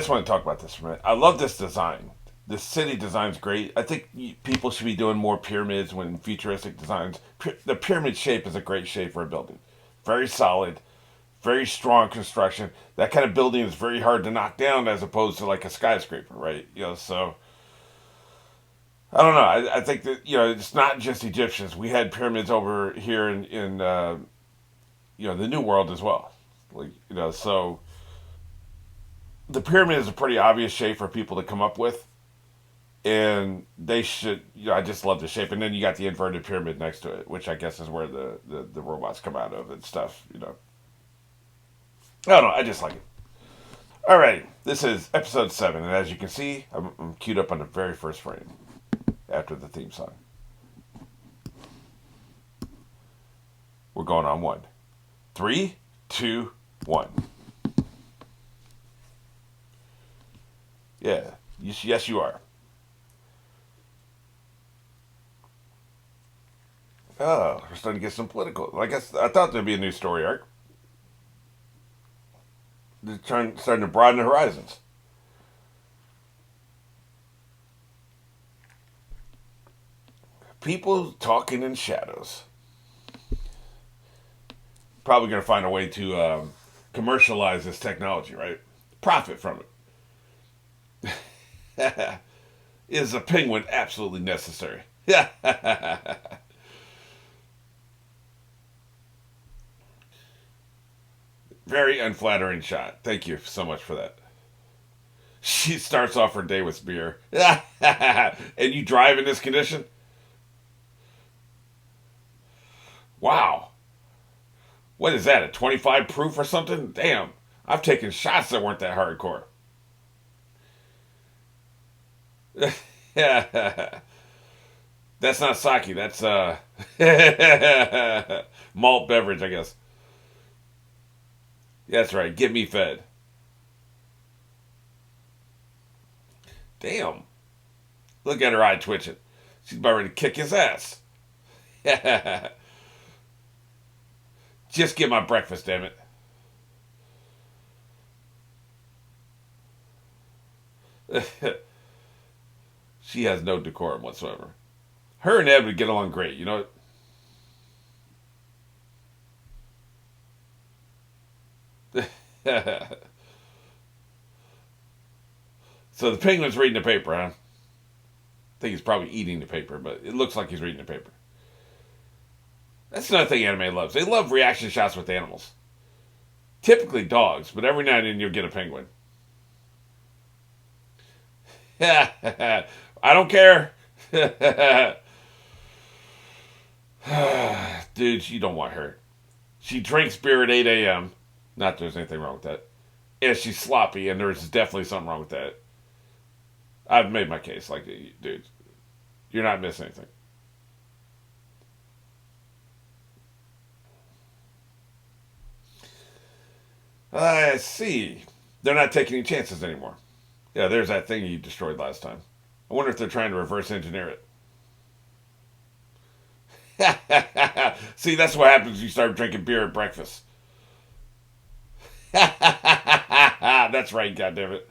just want to talk about this for a minute. I love this design. The city design's great. I think people should be doing more pyramids when futuristic designs. The pyramid shape is a great shape for a building. Very solid, very strong construction. That kind of building is very hard to knock down as opposed to like a skyscraper, right? So I don't know. I think that it's not just Egyptians. We had pyramids over here in the New World as well. Like so the pyramid is a pretty obvious shape for people to come up with, and they should. I just love the shape, and then you got the inverted pyramid next to it, which I guess is where the robots come out of and stuff. I don't know. I just like it. All right, this is episode 7, and as you can see, I'm queued up on the very first frame after the theme song. We're going on one. 3, 2, 1. Yeah. Yes, you are. Oh, we're starting to get some political. I guess I thought there'd be a new story arc. They're starting to broaden the horizons. People talking in shadows. Probably going to find a way to commercialize this technology, right? Profit from it. Is a penguin absolutely necessary? Yeah. Very unflattering shot. Thank you so much for that. She starts off her day with beer. And you drive in this condition? Wow. What is that, a 25 proof or something? Damn. I've taken shots that weren't that hardcore. That's not sake. That's malt beverage, I guess. That's right. Get me fed. Damn. Look at her eye twitching. She's about ready to kick his ass. Just get my breakfast, damn it. She has no decorum whatsoever. Her and Ed would get along great, you know. So the penguin's reading the paper, huh? I think he's probably eating the paper, but it looks like he's reading the paper. That's another thing anime loves. They love reaction shots with animals. Typically dogs, but every now and then you'll get a penguin. I don't care. Dude, you don't want her. She drinks beer at 8 a.m. Not that there's anything wrong with that. And she's sloppy, and there's definitely something wrong with that. I've made my case. Like, dude, you're not missing anything. I see. They're not taking any chances anymore. Yeah, there's that thing you destroyed last time. I wonder if they're trying to reverse engineer it. See, that's what happens when you start drinking beer at breakfast. That's right, goddammit.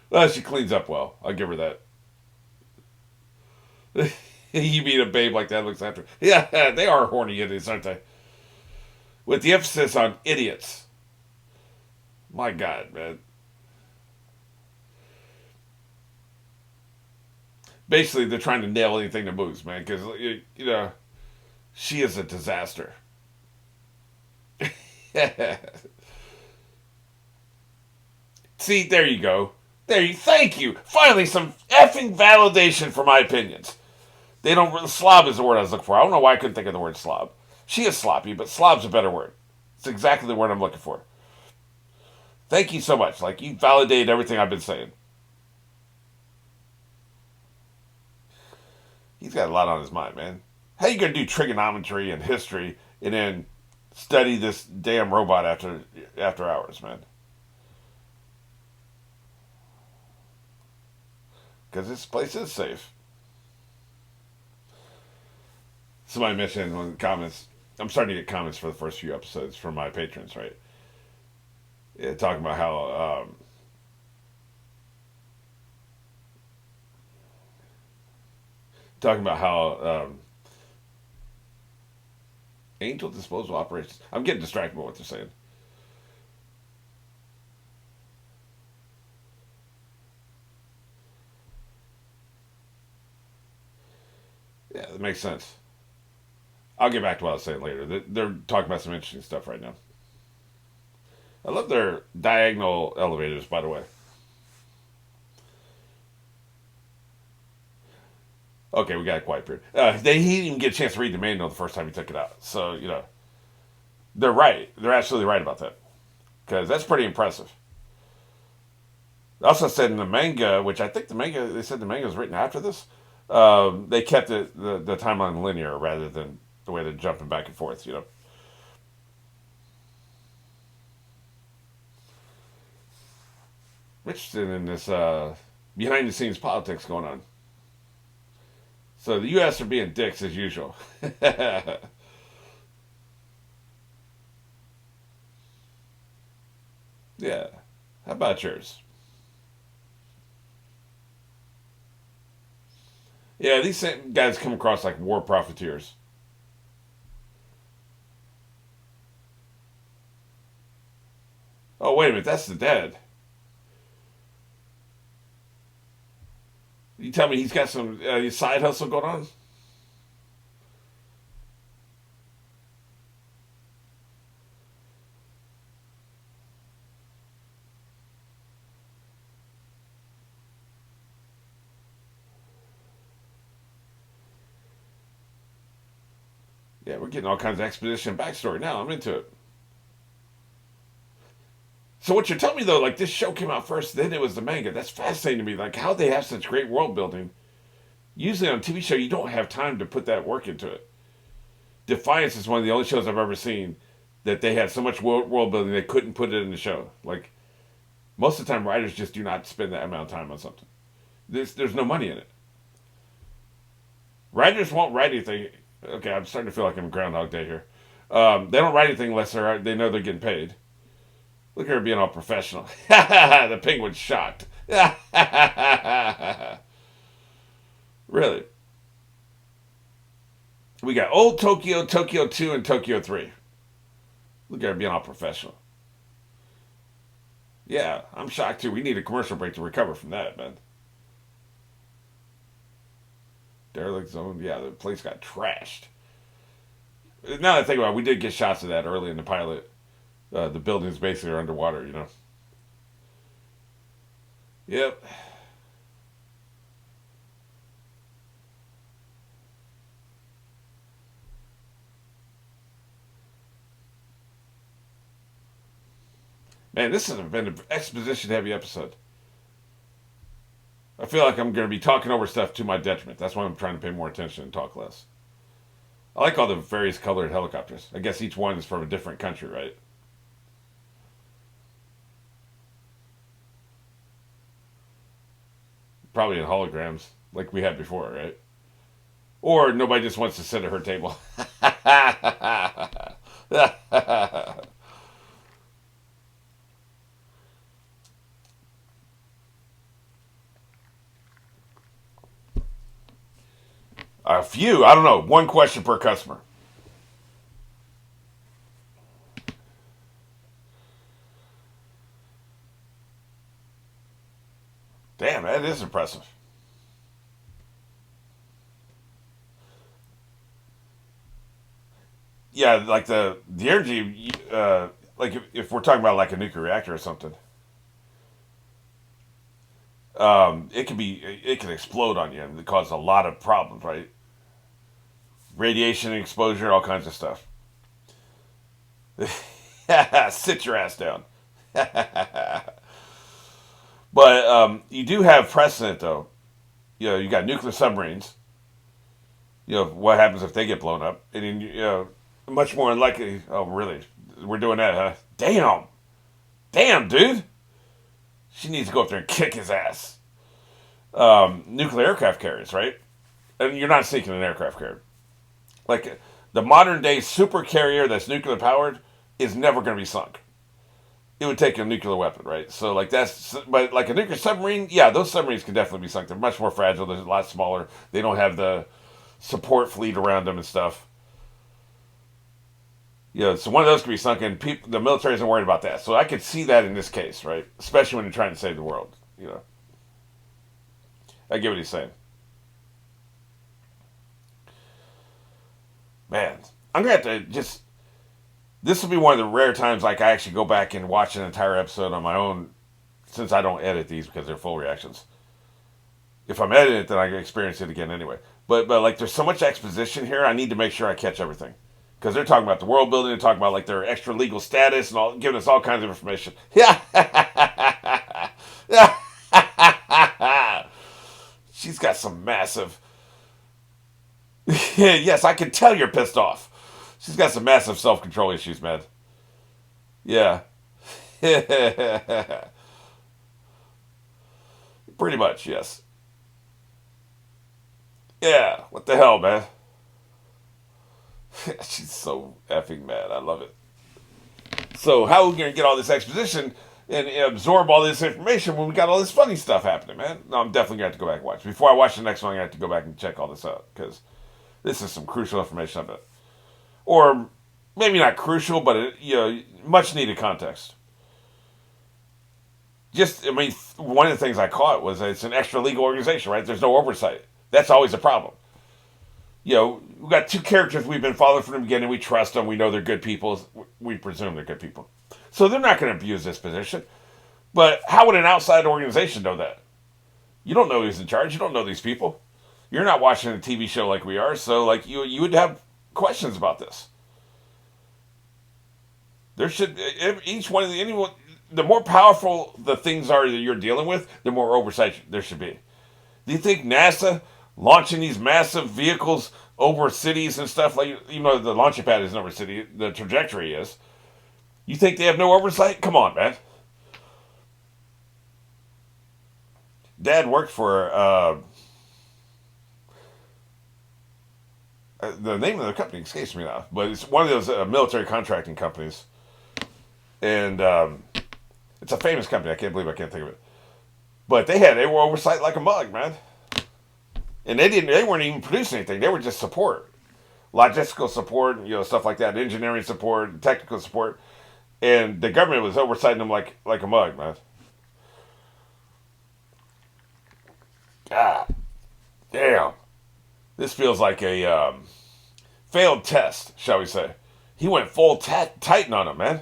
Well, she cleans up well. I'll give her that. You meet a babe like that looks after. Yeah, they are horny idiots, aren't they? With the emphasis on idiots. My God, man. Basically, they're trying to nail anything that moves, man, because, she is a disaster. See, there you go. Thank you. Finally, some effing validation for my opinions. They don't, slob is the word I was looking for. I don't know why I couldn't think of the word slob. She is sloppy, but slob's a better word. It's exactly the word I'm looking for. Thank you so much. Like, you validated everything I've been saying. He's got a lot on his mind, man. How you gonna do trigonometry and history and then study this damn robot after hours, man? Because this place is safe. Somebody mentioned in the comments. I'm starting to get comments for the first few episodes from my patrons, right? Yeah, talking about how Angel Disposal Operations. I'm getting distracted by what they're saying. Yeah, that makes sense. I'll get back to what I was saying later. They're talking about some interesting stuff right now. I love their diagonal elevators, by the way. Okay, we got a quiet period. He didn't even get a chance to read the manual the first time he took it out. So, they're right. They're absolutely right about that. Because that's pretty impressive. They also said in the manga, which I think they said the manga was written after this, they kept the timeline linear rather than the way they're jumping back and forth. I'm interested in this behind the scenes politics going on. So the U.S. are being dicks as usual. Yeah. How about yours? Yeah, these same guys come across like war profiteers. Oh, wait a minute, that's the dead. You tell me he's got some side hustle going on? Yeah, we're getting all kinds of exposition backstory now. I'm into it. So what you're telling me though, like this show came out first, then it was the manga. That's fascinating to me. Like how they have such great world building. Usually on a TV show, you don't have time to put that work into it. Defiance is one of the only shows I've ever seen that they had so much world building they couldn't put it in the show. Like most of the time, writers just do not spend that amount of time on something. There's no money in it. Writers won't write anything. Okay, I'm starting to feel like I'm Groundhog Day here. They don't write anything unless they know they're getting paid. Look at her being all professional. The penguin's shocked. Really? We got Old Tokyo, Tokyo 2, and Tokyo 3. Look at her being all professional. Yeah, I'm shocked too. We need a commercial break to recover from that, man. Derelict Zone, yeah, the place got trashed. Now that I think about it, we did get shots of that early in the pilot. The buildings basically are underwater. Yep. Man, this has been an exposition heavy episode. I feel like I'm going to be talking over stuff to my detriment. That's why I'm trying to pay more attention and talk less. I like all the various colored helicopters. I guess each one is from a different country, right? Probably in holograms, like we had before, right? Or nobody just wants to sit at her table. A few, I don't know. One question per customer. Damn, that is impressive. Yeah, like the energy, like if we're talking about like a nuclear reactor or something, it can explode on you and cause a lot of problems, right? Radiation exposure, all kinds of stuff. Sit your ass down. But you do have precedent, though. You got nuclear submarines. What happens if they get blown up? And then, much more unlikely. Oh, really? We're doing that, huh? Damn, dude. She needs to go up there and kick his ass. Nuclear aircraft carriers, right? And you're not sinking an aircraft carrier. Like the modern day super carrier that's nuclear powered is never going to be sunk. it would take a nuclear weapon, right? So like but like a nuclear submarine, yeah, those submarines can definitely be sunk. They're much more fragile. They're a lot smaller. They don't have the support fleet around them and stuff. Yeah, so one of those could be sunken. People, the military isn't worried about that. So I could see that in this case, right? Especially when you're trying to save the world. I get what he's saying. Man, I'm gonna have to just. This will be one of the rare times like I actually go back and watch an entire episode on my own, since I don't edit these because they're full reactions. If I'm editing it, then I can experience it again anyway. But like, there's so much exposition here. I need to make sure I catch everything because they're talking about the world building. They're talking about like their extra legal status and all, giving us all kinds of information. Yeah. She's got some massive. Yes, I can tell you're pissed off. She's got some massive self control issues, man. Yeah. Pretty much, yes. Yeah. What the hell, man? She's so effing mad. I love it. So how are we gonna get all this exposition and absorb all this information when we got all this funny stuff happening, man? No, I'm definitely gonna have to go back and watch. Before I watch the next one, I'm gonna have to go back and check all this out because this is some crucial information. I bet, or maybe not crucial, but much needed context. Just, I mean, one of the things I caught was that it's an extra legal organization, right? There's no oversight. That's always a problem. We've got two characters we've been following from the beginning. We trust them. We know they're good people. We presume they're good people. So they're not going to abuse this position. But how would an outside organization know that? You don't know who's in charge. You don't know these people. You're not watching a TV show like we are. So, like, you would have questions about this. There should, each one of anyone, the more powerful the things are that you're dealing with, the more oversight there should be. Do you think NASA launching these massive vehicles over cities and stuff, like, even though the launching pad isn't over a city, the trajectory is, you think they have no oversight? Come on, man. Dad worked for the name of the company escapes me now, but it's one of those military contracting companies, and it's a famous company. I can't believe I can't think of it. But they were oversight like a mug, man. And they weren't even producing anything. They were just support, logistical support, stuff like that, engineering support, technical support, and the government was oversighting them like a mug, man. God damn, this feels like a failed test, shall we say? He went full Titan on him, man.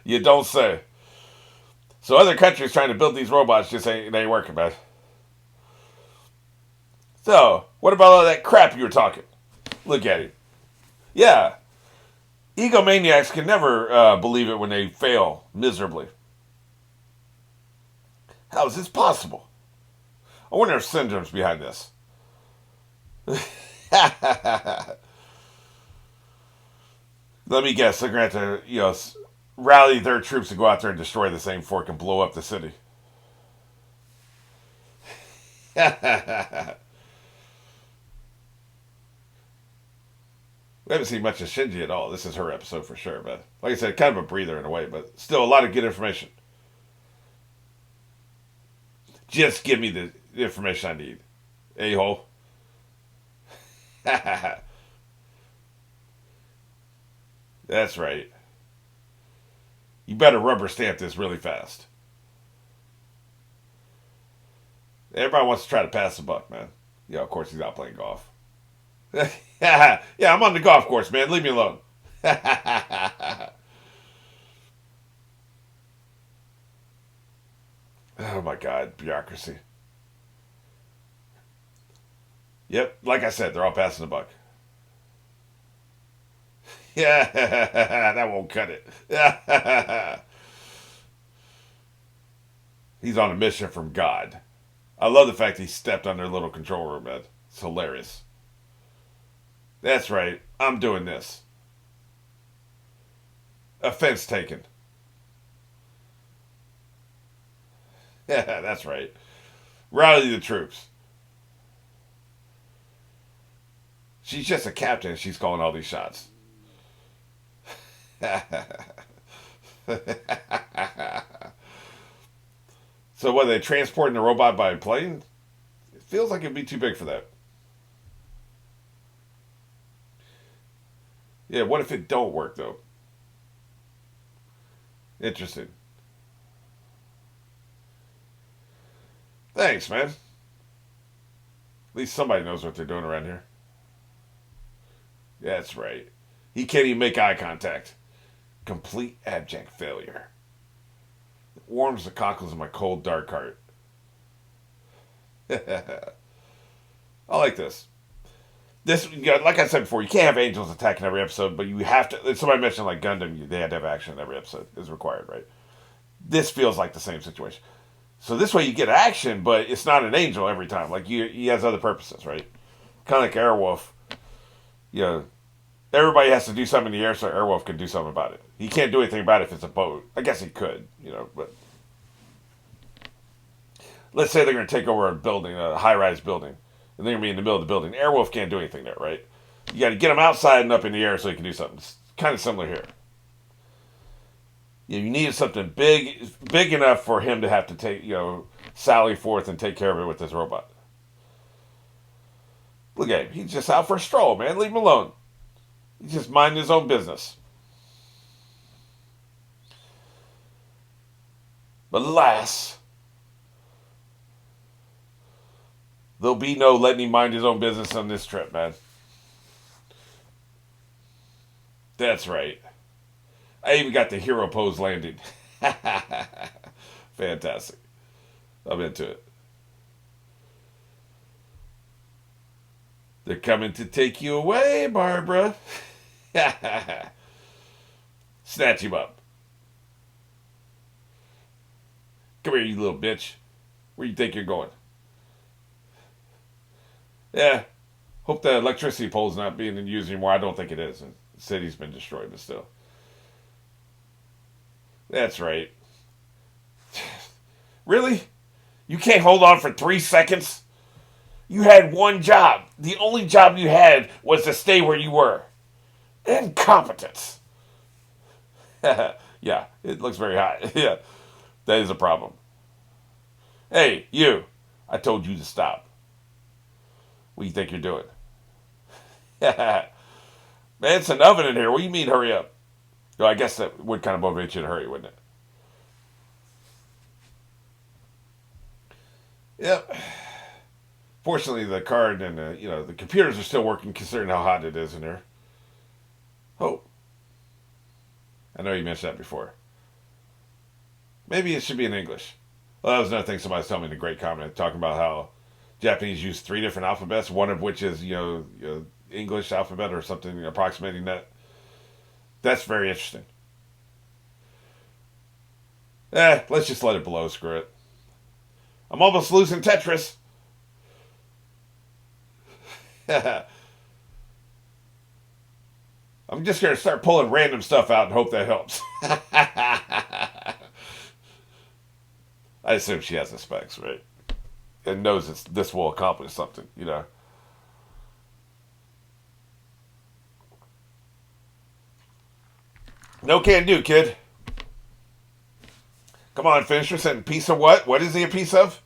You don't say. So other countries trying to build these robots just ain't working, man. So, what about all that crap you were talking? Look at him. Yeah, egomaniacs can never believe it when they fail miserably. How is this possible? I wonder if syndrome's behind this. Let me guess. They're going to have to, rally their troops to go out there and destroy the same fork and blow up the city. We haven't seen much of Shinji at all. This is her episode for sure, but like I said, kind of a breather in a way, but still a lot of good information. Just give me the information I need. A-hole. That's right. You better rubber stamp this really fast. Everybody wants to try to pass the buck, man. Yeah, of course he's out playing golf. Yeah, I'm on the golf course, man. Leave me alone. Oh my God, bureaucracy. Yep, like I said, they're all passing the buck. Yeah, that won't cut it. He's on a mission from God. I love the fact he stepped on their little control room, man. It's hilarious. That's right. I'm doing this. Offense taken. Yeah, that's right. Rally the troops. She's just a captain and she's calling all these shots. So what, are they transporting the robot by plane? It feels like it'd be too big for that. Yeah, what if it don't work though? Interesting. Thanks, man. At least somebody knows what they're doing around here. That's right. He can't even make eye contact. Complete abject failure. It warms the cockles of my cold, dark heart. I like this. This, like I said before, you can't have angels attacking every episode, but you have to. Somebody mentioned like Gundam, they had to have action in every episode is required, right? This feels like the same situation. So this way you get action, but it's not an angel every time. Like he has other purposes, right? Kind of like Airwolf. You know, everybody has to do something in the air so Airwolf can do something about it. He can't do anything about it if it's a boat. I guess he could, but let's say they're going to take over a building, a high-rise building, and they're going to be in the middle of the building. Airwolf can't do anything there, right? You got to get him outside and up in the air so he can do something. It's kind of similar here. You needed something big enough for him to have to sally forth and take care of it with this robot. Look at him. He's just out for a stroll, man. Leave him alone. He's just minding his own business. But alas, there'll be no letting him mind his own business on this trip, man. That's right. I even got the hero pose landing. Fantastic. I'm into it. They're coming to take you away, Barbara. Snatch him up. Come here, you little bitch. Where you think you're going? Yeah. Hope the electricity pole's not being used anymore. I don't think it is. The city's been destroyed, but still. That's right. Really? You can't hold on for 3 seconds? You had one job. The only job you had was to stay where you were. Incompetence. Yeah, it looks very high. Yeah, that is a problem. Hey, you. I told you to stop. What do you think you're doing? Man, it's an oven in here. What do you mean, hurry up? Well, I guess that would kind of motivate you to hurry, wouldn't it? Yep. Fortunately, the card and the computers are still working, considering how hot it is in here. Oh, I know you mentioned that before. Maybe it should be in English. Well, that was another thing somebody was telling me in a great comment, talking about how Japanese use 3 different alphabets, one of which is English alphabet or something approximating that. That's very interesting. Let's just let it blow. Screw it. I'm almost losing Tetris. I'm just going to start pulling random stuff out and hope that helps. I assume she has the specs, right? And knows this will accomplish something, No can do, kid. Come on, finish your sentence. Piece of what? What is he a piece of?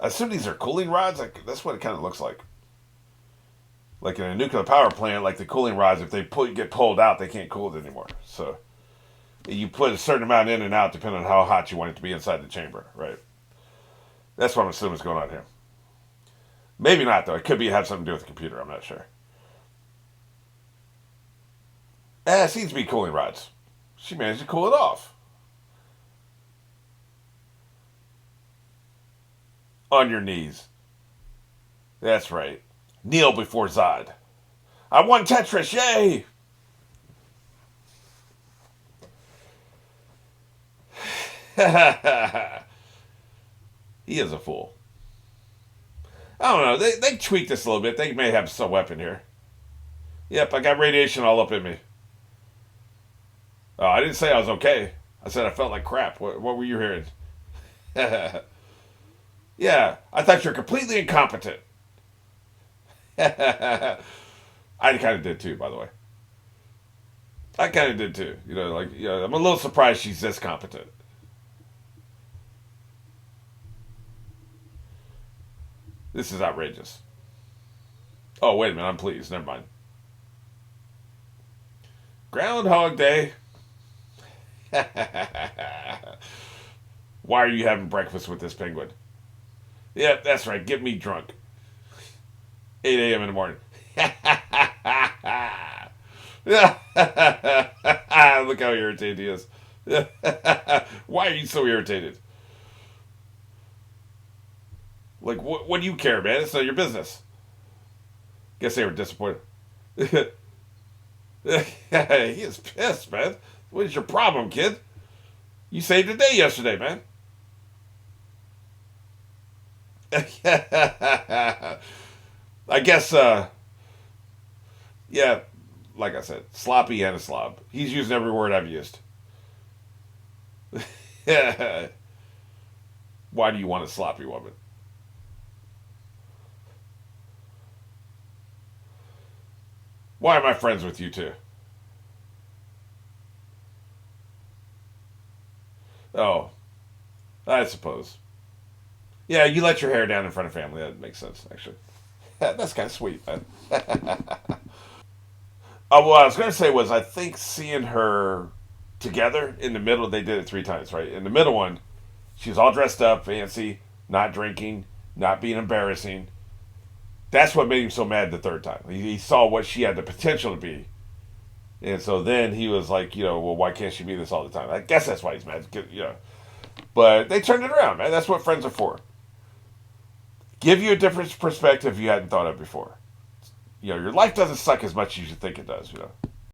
I assume these are cooling rods. That's what it kind of looks like. Like in a nuclear power plant, like the cooling rods, if they get pulled out, they can't cool it anymore. So you put a certain amount in and out depending on how hot you want it to be inside the chamber, right? That's what I'm assuming is going on here. Maybe not, though. It could have something to do with the computer. I'm not sure. It seems to be cooling rods. She managed to cool it off. On your knees. That's right. Kneel before Zod. I won Tetris, yay! He is a fool. I don't know. They tweaked this a little bit. They may have some weapon here. Yep, I got radiation all up in me. Oh, I didn't say I was okay. I said I felt like crap. What were you hearing? Yeah, I thought you were completely incompetent. I kind of did too, by the way. I kind of did too. I'm a little surprised she's this competent. This is outrageous. Oh, wait a minute. I'm pleased. Never mind. Groundhog Day. Why are you having breakfast with this penguin? Yeah, that's right. Get me drunk. 8 a.m. in the morning. Look how irritated he is. Why are you so irritated? Like, what do you care, man? It's not your business. Guess they were disappointed. He is pissed, man. What is your problem, kid? You saved the day yesterday, man. I guess, yeah, like I said, sloppy and a slob. He's using every word I've used. Why do you want a sloppy woman? Why am I friends with you too? Oh, I suppose. Yeah, you let your hair down in front of family. That makes sense, actually. That's kind of sweet, man. What I was going to say was I think seeing her together in the middle, they did it 3 times, right? In the middle one, she was all dressed up, fancy, not drinking, not being embarrassing. That's what made him so mad the third time. He saw what she had the potential to be. And so then he was like, well, why can't she be this all the time? I guess that's why he's mad. But they turned it around, man. That's what friends are for. Give you a different perspective you hadn't thought of before. Your life doesn't suck as much as you think it does.